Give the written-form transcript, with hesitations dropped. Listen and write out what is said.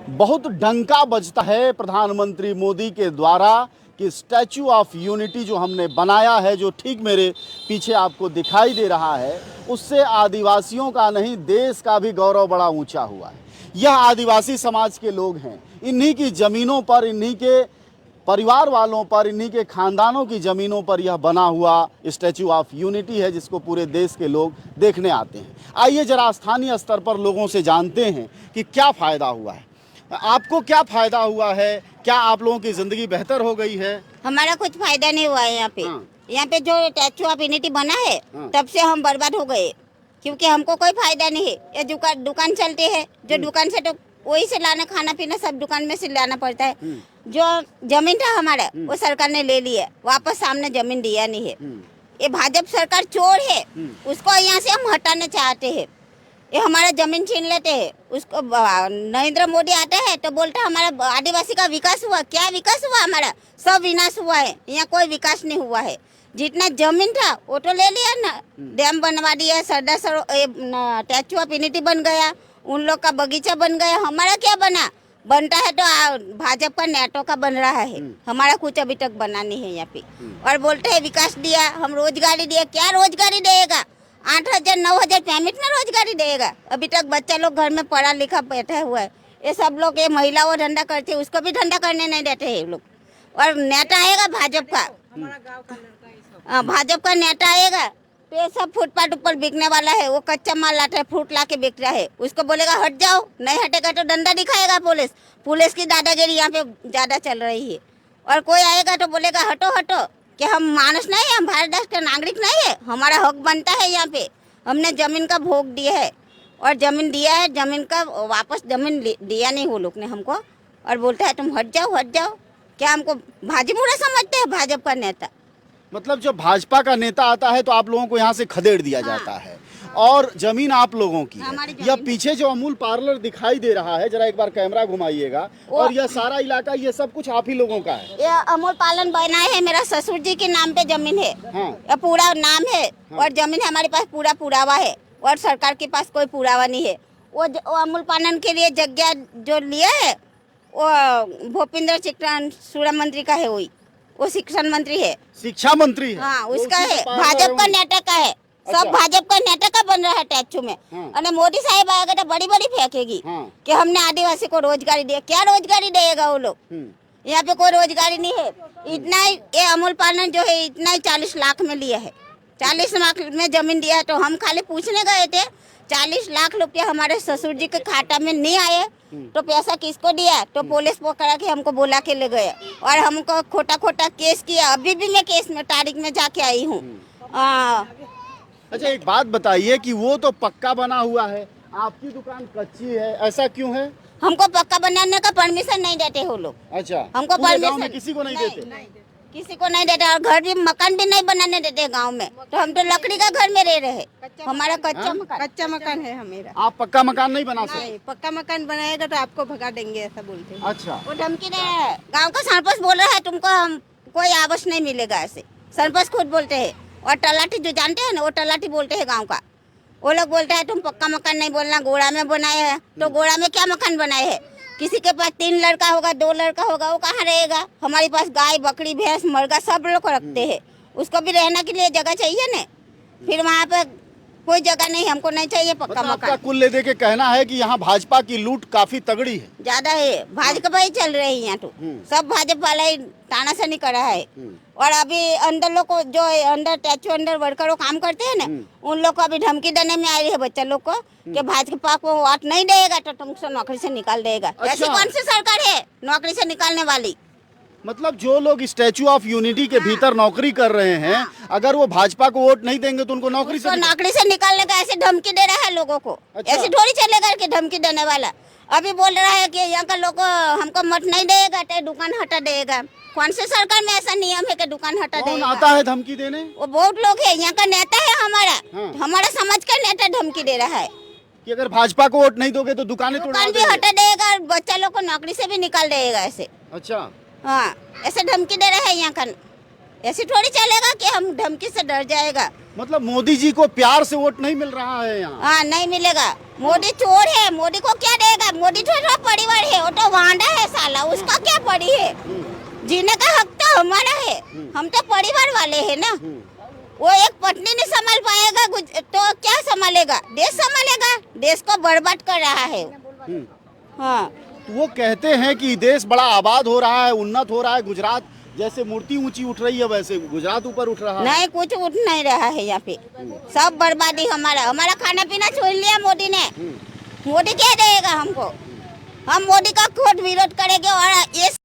बहुत डंका बजता है प्रधानमंत्री मोदी के द्वारा कि स्टैचू ऑफ यूनिटी जो हमने बनाया है, जो ठीक मेरे पीछे आपको दिखाई दे रहा है, उससे आदिवासियों का नहीं देश का भी गौरव बड़ा ऊंचा हुआ है। यह आदिवासी समाज के लोग हैं, इन्हीं की ज़मीनों पर, इन्हीं के परिवार वालों पर, इन्हीं के खानदानों की ज़मीनों पर यह बना हुआ स्टैचू ऑफ यूनिटी है, जिसको पूरे देश के लोग देखने आते हैं। आइए जरा स्थानीय स्तर पर लोगों से जानते हैं कि क्या फ़ायदा हुआ है। आपको क्या फ़ायदा हुआ है? क्या आप लोगों की ज़िंदगी बेहतर हो गई है? हमारा कुछ फायदा नहीं हुआ है यहाँ पे। हाँ। यहाँ पे जो स्टैचू ऑफ यूनिटी बना है, हाँ। तब से हम बर्बाद हो गए, क्योंकि हमको कोई फायदा नहीं है। ये दुकान चलते हैं, जो दुकान से तो वही से लाना, खाना पीना सब दुकान में से लाना पड़ता है। जो जमीन था हमारा, वो सरकार ने ले लिया, वापस सामने जमीन दिया नहीं है। ये भाजपा सरकार चोर है, उसको यहाँ से हम हटाना चाहते हैं। ये हमारा जमीन छीन लेते हैं। उसको नरेंद्र मोदी आता है तो बोलता है हमारा आदिवासी का विकास हुआ। क्या विकास हुआ? हमारा सब विनाश हुआ है। यहाँ कोई विकास नहीं हुआ है। जितना जमीन था वो तो ले लिया ना, डैम बनवा दिया, सरदार स्टैचू ऑफ यूनिटी बन गया, उन लोग का बगीचा बन गया। हमारा क्या बना? बनता है तो भाजपा का नेटो का बन रहा है। हमारा कुछ अभी तक बना नहीं है यहाँ पे। और बोलते हैं विकास दिया, हम रोजगारी दिया। क्या रोजगारी देगा? 8,000 9,000 पेमेंट में रोजगारी देगा? अभी तक बच्चा लोग घर में पढ़ा लिखा बैठा हुआ है। ये सब लोग, ये महिला वो धंधा करती है, उसको भी धंधा करने नहीं देते हैं लोग। और नेता आएगा भाजपा का, भाजपा का नेता आएगा तो ये सब फुटपाथ ऊपर बिकने वाला है। वो कच्चा माल लाता है, फ्रूट ला के बिक रहा है। उसको बोलेगा हट जाओ, नहीं हटेगा तो डंडा दिखाएगा पुलिस। पुलिस की दादागिरी यहाँ पे ज्यादा चल रही है। और कोई आएगा तो बोलेगा हटो हटो। क्या हम मानुस नहीं है? हम भारत देश के नागरिक नहीं है? हमारा हक बनता है यहाँ पे। हमने जमीन का भोग दिया है और जमीन दिया है, जमीन का वापस जमीन दिया नहीं वो लोग ने हमको। और बोलता है तुम हट जाओ हट जाओ। क्या हमको भाजी मुड़ा समझते हैं भाजपा का नेता? मतलब जब भाजपा का नेता आता है तो आप लोगों को यहाँ से खदेड़ दिया जाता है, और जमीन आप लोगों की है। यह पीछे जो अमूल पार्लर दिखाई दे रहा है, जरा एक बार कैमरा घुमाइएगा, और यह सारा इलाका, ये सब कुछ आप ही लोगों का है? ये अमूल पालन बनाए है, मेरा ससुर जी के नाम पे जमीन है। हाँ। ये पूरा नाम है। और जमीन हमारे पास पूरा पुरावा है, और सरकार के पास कोई पुरावा नहीं है। वो अमूल पालन के लिए जगह जो लिया है वो भूपेंद्र शिक्षण सूर्य मंत्री का है। वो शिक्षण मंत्री है, शिक्षा मंत्री है। हाँ, उसका है। भाजपा का नेता का है। सब भाजपा का नेता का बन रहा है स्टैचू में। और मोदी साहब आएगा तो बड़ी बड़ी फेंकेगी कि हमने आदिवासी को रोजगारी दिया। क्या रोजगारी देगा वो लोग? यहाँ पे कोई रोजगारी नहीं है। इतना ही ये अमूल पालन जो है, इतना ही 40 लाख में लिया है। 40 लाख में जमीन दिया है। तो हम खाली पूछने गए थे, 40 लाख रुपया हमारे ससुर जी के खाता में नहीं आए तो पैसा किसको दिया? तो पुलिस पकड़ा के हमको बुला के ले गए और हमको खोटा खोटा केस किया। अभी भी मैं केस में तारीख में जाके आई हूँ। अच्छा, एक बात बताइए कि वो तो पक्का बना हुआ है, आपकी दुकान कच्ची है, ऐसा क्यों है? हमको पक्का बनाने का परमिशन नहीं देते हो लोग। अच्छा, हमको पूरे गांव में परमिशन किसी को नहीं देते? किसी को नहीं देते। और घर भी, मकान भी नहीं बनाने देते गांव में। तो हम तो लकड़ी का घर में रह रहे। हमारा कच्चा मकान है हमारा। आप पक्का मकान नहीं बना सकते? नहीं, पक्का मकान बनाएगा तो आपको भगा देंगे, ऐसा बोलते हैं। अच्छा, वो धमकी दे रहा है। गाँव का सरपंच बोल रहा है तुमको हम कोई आवास नहीं मिलेगा, ऐसे सरपंच खुद बोलते हैं। और तलाटी जो जानते हैं ना, वो तलाटी बोलते हैं गाँव का। वो लोग बोलते हैं तुम पक्का मकान नहीं बोलना, गोड़ा में बनाए है। तो गोड़ा में क्या मकान बनाए है? किसी के पास 3 लड़का होगा, 2 लड़का होगा, वो कहाँ रहेगा? हमारे पास गाय बकरी भैंस मुर्गा सब लोग रखते हैं। उसको भी रहने के लिए जगह चाहिए ना। फिर वहाँ पे कोई जगह नहीं, हमको नहीं चाहिए पक्का मतलब आपका मकान। कुल ले दे के कहना है कि यहाँ भाजपा की लूट काफी तगड़ी है। ज्यादा है। भाजपा ही चल रही है यहाँ तो। सब भाजपा वाला ही तानाशानी कर रहा है। और अभी अंदर लोग को, जो अंदर स्टैचू अंदर वर्कर काम करते हैं ना, उन लोग को अभी धमकी देने में आ रही है बच्चा लोग को कि भाजपा को वोट नहीं देगा तो तुमसे नौकरी से निकाल देगा। अच्छा। ऐसी कौन सी सरकार है नौकरी से निकालने वाली? मतलब जो लोग स्टैचू ऑफ यूनिटी के भीतर नौकरी कर रहे हैं, अगर वो भाजपा को वोट नहीं देंगे तो उनको नौकरी से निकालने का ऐसे धमकी दे रहा है लोगों को। अच्छा। ऐसे थोड़ी चलेगा कि धमकी देने वाला। अभी बोल रहा है कि यहाँ का लोग हमको मत नहीं देगा तो दुकान हटा देगा। कौन से सरकार में ऐसा नियम है कि दुकान हटा कौन देगा? आता है धमकी देने? वो बहुत लोग है। यहाँ का नेता है हमारा। हाँ। हमारा समाज का नेता धमकी दे रहा है कि अगर भाजपा को वोट नहीं दोगे तो दुकानें तोड़वा दुकान भी देंगे। हटा देगा और बच्चा लोग को नौकरी से भी निकाल देगा ऐसे। अच्छा, हाँ, ऐसे धमकी दे रहा है यहाँ का। ऐसे थोड़ी चलेगा कि हम धमकी से डर जाएगा। मतलब मोदी जी को प्यार से वोट नहीं मिल रहा है यहाँ। हाँ नहीं मिलेगा। मोदी चोर है, मोदी को क्या देगा? मोदी थोड़ा परिवार है, वो तो वांडा है साला, उसका क्या पड़ी है? जीने का हक तो हमारा है, हम तो परिवार वाले हैं ना। वो एक पत्नी नहीं संभाल पाएगा तो क्या संभालेगा? देश संभालेगा? देश को बर्बाद कर रहा है। हाँ वो कहते हैं कि देश बड़ा आबाद हो रहा है, उन्नत हो रहा है, गुजरात जैसे मूर्ति ऊंची उठ रही है वैसे गुजरात ऊपर उठ रहा है। नहीं, कुछ उठ नहीं रहा है यहाँ पे, सब बर्बादी हमारा खाना पीना छोड़ लिया मोदी ने। मोदी क्या देगा हमको? हम मोदी का खुद विरोध करेंगे और ये